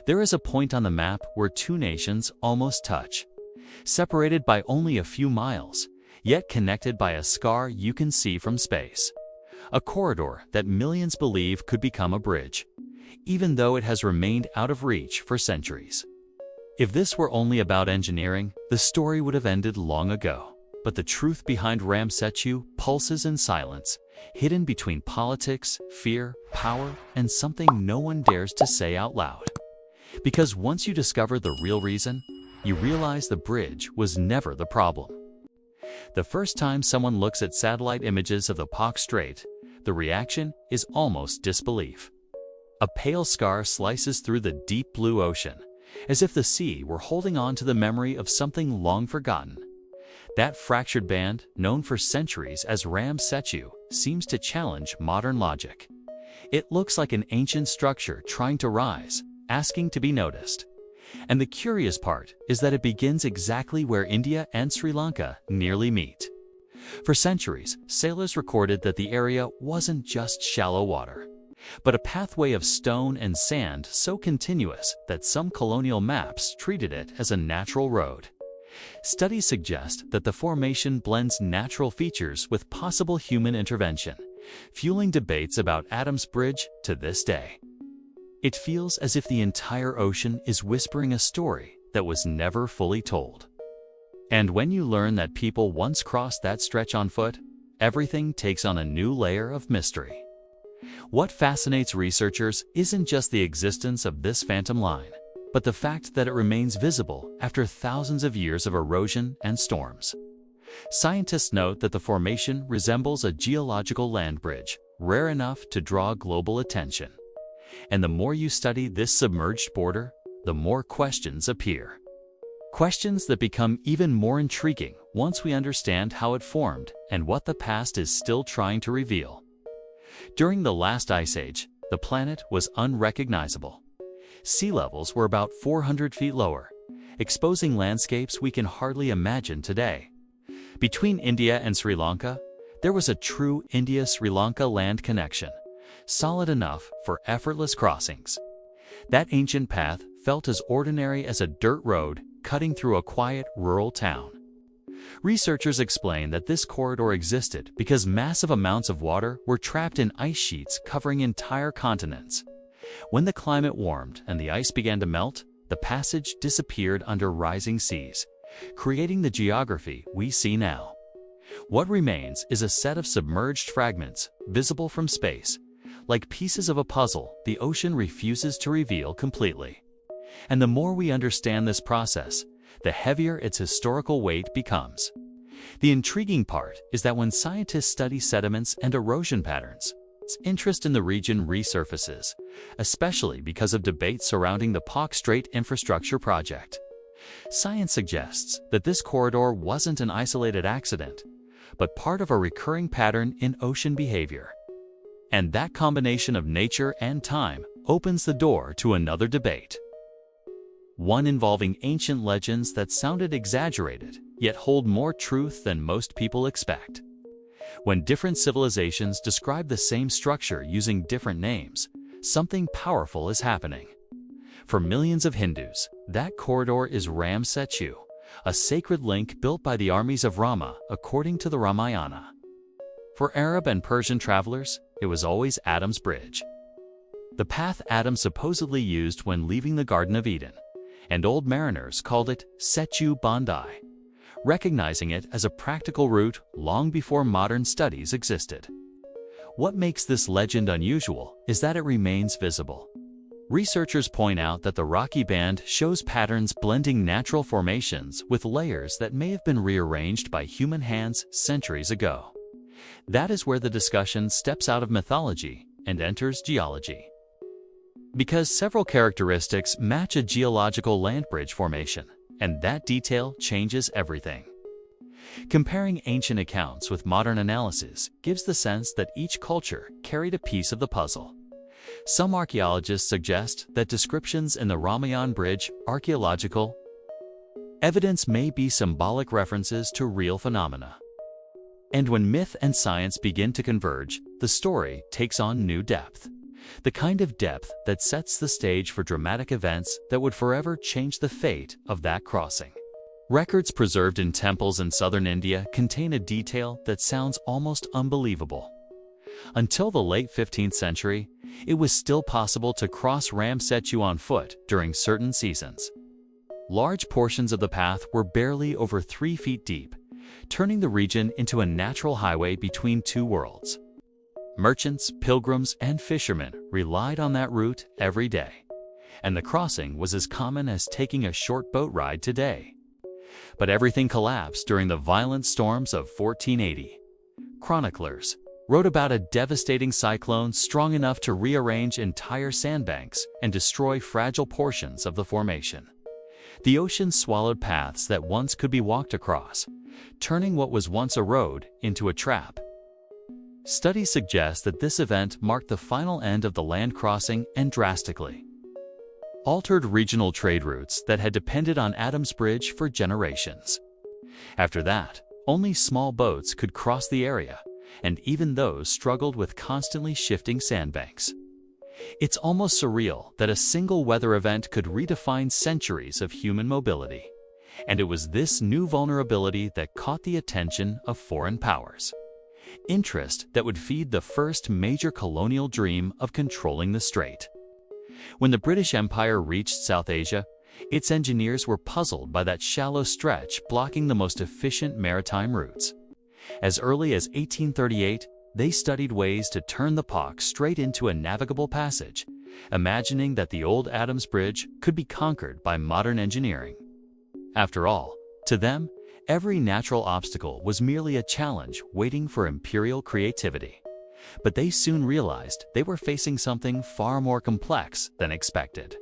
There is a point on the map where two nations almost touch, separated by only a few miles, yet connected by a scar you can see from space. A corridor that millions believe could become a bridge, even though it has remained out of reach for centuries. If this were only about engineering, the story would have ended long ago. But the truth behind Ram Setu pulses in silence, hidden between politics, fear, power, and something no one dares to say out loud. Because once you discover the real reason, you realize the bridge was never the problem. The first time someone looks at satellite images of the Palk Strait, the reaction is almost disbelief. A pale scar slices through the deep blue ocean, as if the sea were holding on to the memory of something long forgotten. That fractured band, known for centuries as Ram Setu, seems to challenge modern logic. It looks like an ancient structure trying to rise, asking to be noticed. And the curious part is that it begins exactly where India and Sri Lanka nearly meet. For centuries, sailors recorded that the area wasn't just shallow water, but a pathway of stone and sand so continuous that some colonial maps treated it as a natural road. Studies suggest that the formation blends natural features with possible human intervention, fueling debates about Adam's Bridge to this day. It feels as if the entire ocean is whispering a story that was never fully told. And when you learn that people once crossed that stretch on foot, everything takes on a new layer of mystery. What fascinates researchers isn't just the existence of this phantom line, but the fact that it remains visible after thousands of years of erosion and storms. Scientists note that the formation resembles a geological land bridge, rare enough to draw global attention. And the more you study this submerged border, the more questions appear. Questions that become even more intriguing once we understand how it formed and what the past is still trying to reveal. During the last ice age, the planet was unrecognizable. Sea levels were about 400 feet lower, exposing landscapes we can hardly imagine today. Between India and Sri Lanka, there was a true India-Sri Lanka land connection, solid enough for effortless crossings. That ancient path felt as ordinary as a dirt road cutting through a quiet rural town. Researchers explain that this corridor existed because massive amounts of water were trapped in ice sheets covering entire continents. When the climate warmed and the ice began to melt, the passage disappeared under rising seas, creating the geography we see now. What remains is a set of submerged fragments, visible from space. Like pieces of a puzzle, the ocean refuses to reveal completely. And the more we understand this process, the heavier its historical weight becomes. The intriguing part is that when scientists study sediments and erosion patterns, interest in the region resurfaces, especially because of debates surrounding the Palk Strait infrastructure project. Science suggests that this corridor wasn't an isolated accident, but part of a recurring pattern in ocean behavior. And that combination of nature and time opens the door to another debate. One involving ancient legends that sounded exaggerated, yet hold more truth than most people expect. When different civilizations describe the same structure using different names, something powerful is happening. For millions of Hindus, that corridor is Ram Setu, a sacred link built by the armies of Rama according to the Ramayana. For Arab and Persian travelers, it was always Adam's Bridge, the path Adam supposedly used when leaving the Garden of Eden, and old mariners called it Setu Bandai, recognizing it as a practical route long before modern studies existed. What makes this legend unusual is that it remains visible. Researchers point out that the rocky band shows patterns blending natural formations with layers that may have been rearranged by human hands centuries ago. That is where the discussion steps out of mythology and enters geology. Because several characteristics match a geological land bridge formation, and that detail changes everything. Comparing ancient accounts with modern analysis gives the sense that each culture carried a piece of the puzzle. Some archaeologists suggest that descriptions in the Ramayana bridge archaeological evidence may be symbolic references to real phenomena. And when myth and science begin to converge, the story takes on new depth. the kind of depth that sets the stage for dramatic events that would forever change the fate of that crossing. Records preserved in temples in southern India contain a detail that sounds almost unbelievable. Until the late 15th century, it was still possible to cross Ram Setu on foot during certain seasons. Large portions of the path were barely over 3 feet deep, turning the region into a natural highway between two worlds. Merchants, pilgrims, and fishermen relied on that route every day, and the crossing was as common as taking a short boat ride today. But everything collapsed during the violent storms of 1480. Chroniclers wrote about a devastating cyclone strong enough to rearrange entire sandbanks and destroy fragile portions of the formation. The ocean swallowed paths that once could be walked across, turning what was once a road into a trap. Studies suggest that this event marked the final end of the land crossing and drastically altered regional trade routes that had depended on Adam's Bridge for generations. After that, only small boats could cross the area, and even those struggled with constantly shifting sandbanks. It's almost surreal that a single weather event could redefine centuries of human mobility, and it was this new vulnerability that caught the attention of foreign powers. Interest that would feed the first major colonial dream of controlling the strait. When the British Empire reached South Asia, its engineers were puzzled by that shallow stretch blocking the most efficient maritime routes. As early as 1838, they studied ways to turn the Palk Strait into a navigable passage, imagining that the old Adam's Bridge could be conquered by modern engineering. After all, to them, every natural obstacle was merely a challenge waiting for imperial creativity. But they soon realized they were facing something far more complex than expected.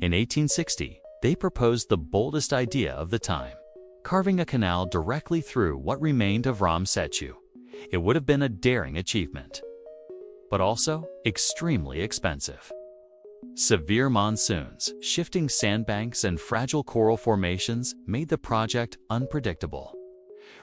In 1860, they proposed the boldest idea of the time, carving a canal directly through what remained of Ram Setu. It would have been a daring achievement, but also extremely expensive. Severe monsoons, shifting sandbanks, and fragile coral formations made the project unpredictable.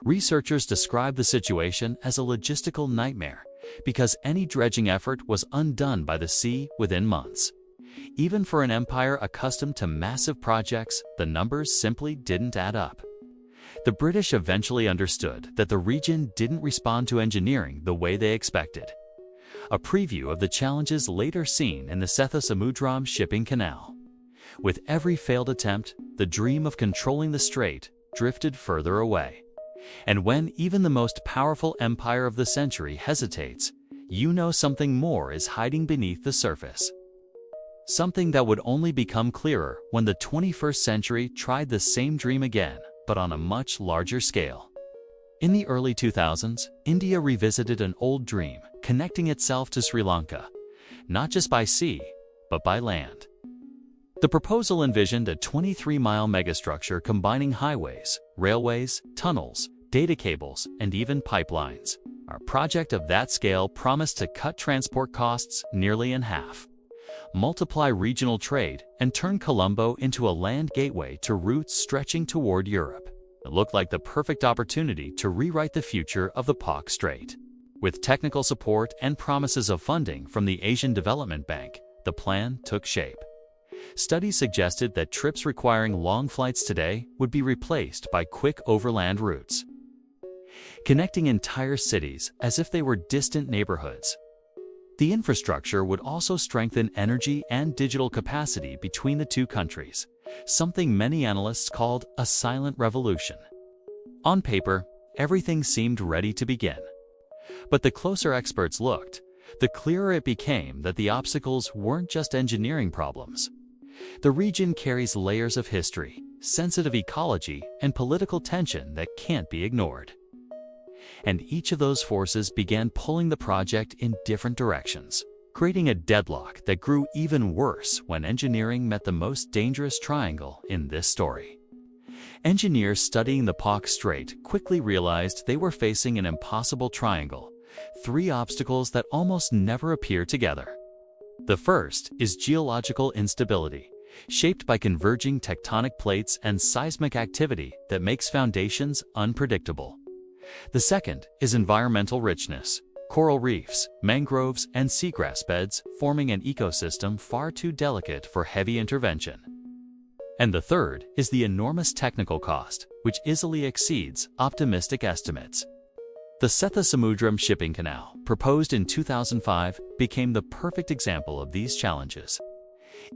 Researchers describe the situation as a logistical nightmare because any dredging effort was undone by the sea within months. Even for an empire accustomed to massive projects, the numbers simply didn't add up. The British eventually understood that the region didn't respond to engineering the way they expected. A preview of the challenges later seen in the Sethusamudram shipping canal. With every failed attempt, the dream of controlling the strait drifted further away. And when even the most powerful empire of the century hesitates, you know something more is hiding beneath the surface. Something that would only become clearer when the 21st century tried the same dream again, but on a much larger scale. In the early 2000s, India revisited an old dream, connecting itself to Sri Lanka, not just by sea, but by land. The proposal envisioned a 23-mile megastructure combining highways, railways, tunnels, data cables, and even pipelines. A project of that scale promised to cut transport costs nearly in half, multiply regional trade, and turn Colombo into a land gateway to routes stretching toward Europe. It looked like the perfect opportunity to rewrite the future of the Palk Strait. With technical support and promises of funding from the Asian Development Bank, the plan took shape. Studies suggested that trips requiring long flights today would be replaced by quick overland routes, connecting entire cities as if they were distant neighborhoods. The infrastructure would also strengthen energy and digital capacity between the two countries, something many analysts called a silent revolution. On paper, everything seemed ready to begin. But the closer experts looked, the clearer it became that the obstacles weren't just engineering problems. The region carries layers of history, sensitive ecology, and political tension that can't be ignored. And each of those forces began pulling the project in different directions, creating a deadlock that grew even worse when engineering met the most dangerous triangle in this story. Engineers studying the Palk Strait quickly realized they were facing an impossible triangle, three obstacles that almost never appear together. The first is geological instability, shaped by converging tectonic plates and seismic activity that makes foundations unpredictable. The second is environmental richness, coral reefs, mangroves, and seagrass beds forming an ecosystem far too delicate for heavy intervention. And the third is the enormous technical cost, which easily exceeds optimistic estimates. The Sethusamudram shipping canal, proposed in 2005, became the perfect example of these challenges.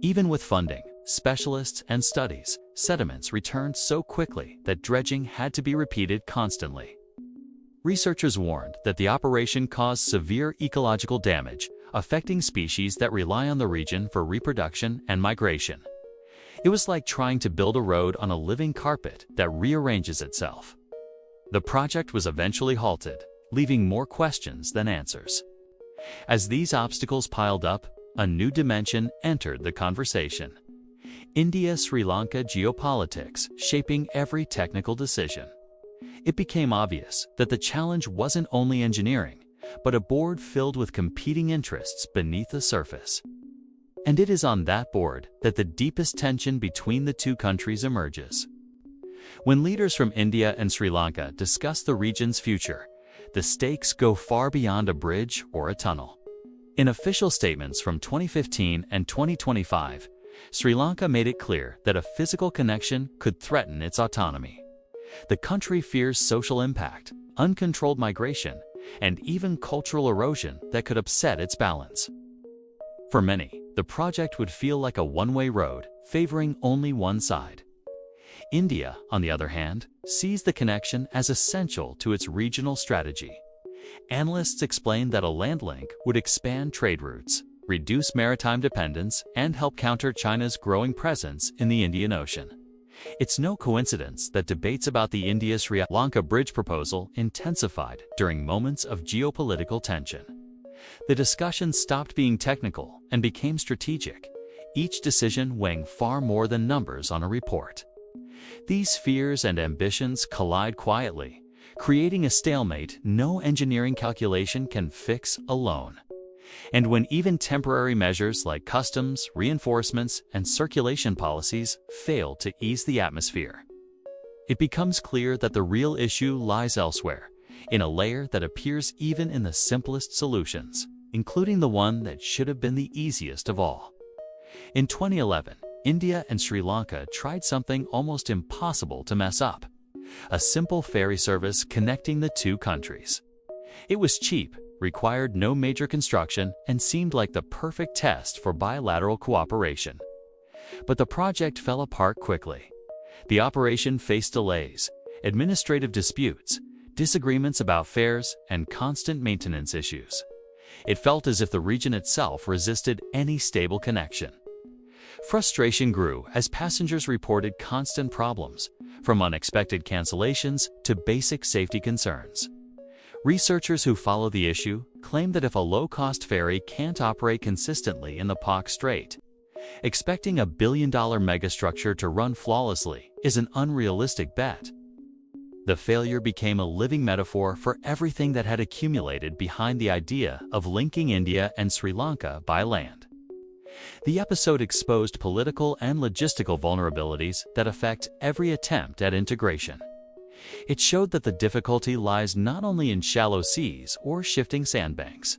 Even with funding, specialists, and studies, sediments returned so quickly that dredging had to be repeated constantly. Researchers warned that the operation caused severe ecological damage, affecting species that rely on the region for reproduction and migration. It was like trying to build a road on a living carpet that rearranges itself. The project was eventually halted, leaving more questions than answers. As these obstacles piled up, a new dimension entered the conversation. India-Sri Lanka geopolitics shaping every technical decision. It became obvious that the challenge wasn't only engineering, but a board filled with competing interests beneath the surface. And it is on that board that the deepest tension between the two countries emerges. When leaders from India and Sri Lanka discuss the region's future, the stakes go far beyond a bridge or a tunnel. In official statements from 2015 and 2025, Sri Lanka made it clear that a physical connection could threaten its autonomy. The country fears social impact, uncontrolled migration, and even cultural erosion that could upset its balance. For many, the project would feel like a one-way road, favoring only one side. India, on the other hand, sees the connection as essential to its regional strategy. Analysts explain that a land link would expand trade routes, reduce maritime dependence, and help counter China's growing presence in the Indian Ocean. It's no coincidence that debates about the India-Sri Lanka bridge proposal intensified during moments of geopolitical tension. The discussion stopped being technical and became strategic, each decision weighing far more than numbers on a report. These fears and ambitions collide quietly, creating a stalemate no engineering calculation can fix alone. And when even temporary measures like customs, reinforcements, and circulation policies fail to ease the atmosphere, it becomes clear that the real issue lies elsewhere, in a layer that appears even in the simplest solutions, including the one that should have been the easiest of all. In 2011, India and Sri Lanka tried something almost impossible to mess up: a simple ferry service connecting the two countries. It was cheap, required no major construction, and seemed like the perfect test for bilateral cooperation. But the project fell apart quickly. The operation faced delays, administrative disputes, disagreements about fares, and constant maintenance issues. It felt as if the region itself resisted any stable connection. Frustration grew as passengers reported constant problems, from unexpected cancellations to basic safety concerns. Researchers who follow the issue claim that if a low-cost ferry can't operate consistently in the Palk Strait, expecting a billion-dollar megastructure to run flawlessly is an unrealistic bet. The failure became a living metaphor for everything that had accumulated behind the idea of linking India and Sri Lanka by land. The episode exposed political and logistical vulnerabilities that affect every attempt at integration. It showed that the difficulty lies not only in shallow seas or shifting sandbanks,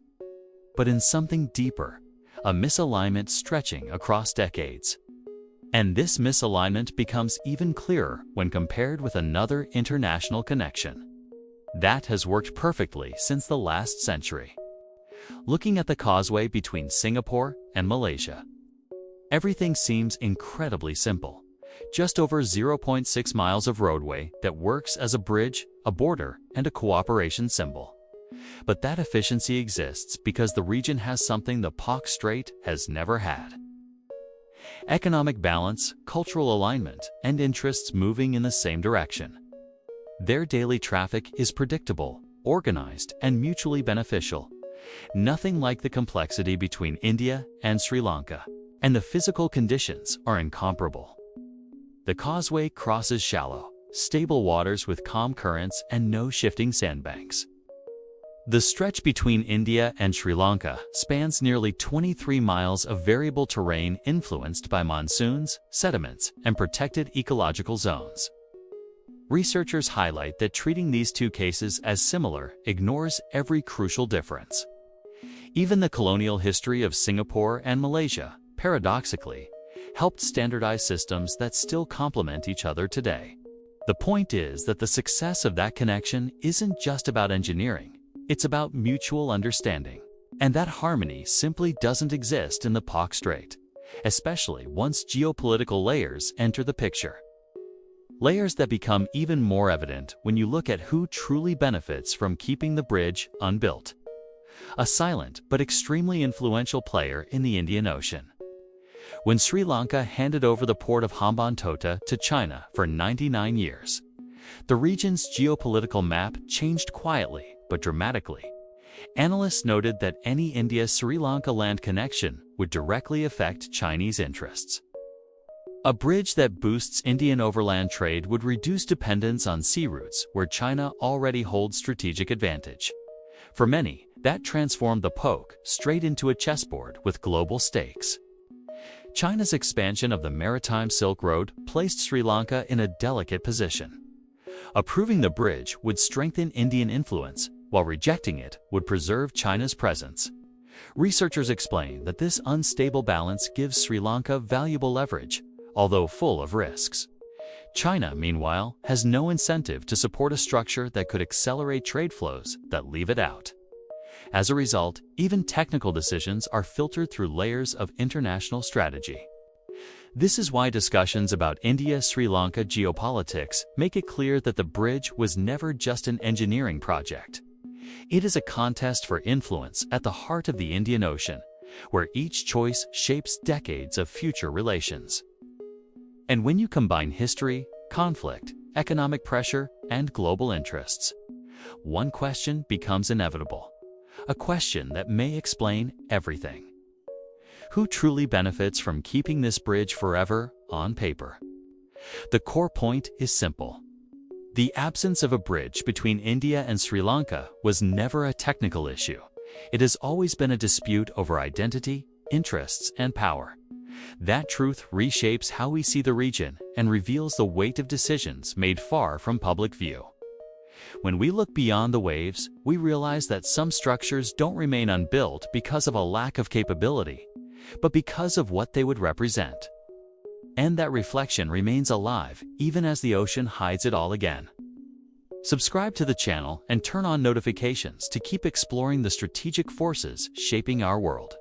but in something deeper, a misalignment stretching across decades. And this misalignment becomes even clearer when compared with another international connection that has worked perfectly since the last century. Looking at the causeway between Singapore and Malaysia, everything seems incredibly simple. Just over 0.6 miles of roadway that works as a bridge, a border, and a cooperation symbol. But that efficiency exists because the region has something the Palk Strait has never had: economic balance, cultural alignment, and interests moving in the same direction. Their daily traffic is predictable, organized, and mutually beneficial. Nothing like the complexity between India and Sri Lanka, and the physical conditions are incomparable. The causeway crosses shallow, stable waters with calm currents and no shifting sandbanks. The stretch between India and Sri Lanka spans nearly 23 miles of variable terrain influenced by monsoons, sediments, and protected ecological zones. Researchers highlight that treating these two cases as similar ignores every crucial difference. Even the colonial history of Singapore and Malaysia, paradoxically, helped standardize systems that still complement each other today. The point is that the success of that connection isn't just about engineering, it's about mutual understanding. And that harmony simply doesn't exist in the Palk Strait, especially once geopolitical layers enter the picture. Layers that become even more evident when you look at who truly benefits from keeping the bridge unbuilt. A silent but extremely influential player in the Indian Ocean. When Sri Lanka handed over the port of Hambantota to China for 99 years, the region's geopolitical map changed quietly but dramatically. Analysts noted that any India-Sri Lanka land connection would directly affect Chinese interests. A bridge that boosts Indian overland trade would reduce dependence on sea routes where China already holds strategic advantage. For many, that transformed the Palk Strait into a chessboard with global stakes. China's expansion of the maritime Silk Road placed Sri Lanka in a delicate position. Approving the bridge would strengthen Indian influence, while rejecting it would preserve China's presence. Researchers explain that this unstable balance gives Sri Lanka valuable leverage, although full of risks. China, meanwhile, has no incentive to support a structure that could accelerate trade flows that leave it out. As a result, even technical decisions are filtered through layers of international strategy. This is why discussions about India-Sri Lanka geopolitics make it clear that the bridge was never just an engineering project. It is a contest for influence at the heart of the Indian Ocean, where each choice shapes decades of future relations. And when you combine history, conflict, economic pressure, and global interests, one question becomes inevitable. A question that may explain everything. Who truly benefits from keeping this bridge forever on paper? The core point is simple. The absence of a bridge between India and Sri Lanka was never a technical issue. It has always been a dispute over identity, interests, and power. That truth reshapes how we see the region and reveals the weight of decisions made far from public view. When we look beyond the waves, we realize that some structures don't remain unbuilt because of a lack of capability, but because of what they would represent. And that reflection remains alive even as the ocean hides it all again. Subscribe to the channel and turn on notifications to keep exploring the strategic forces shaping our world.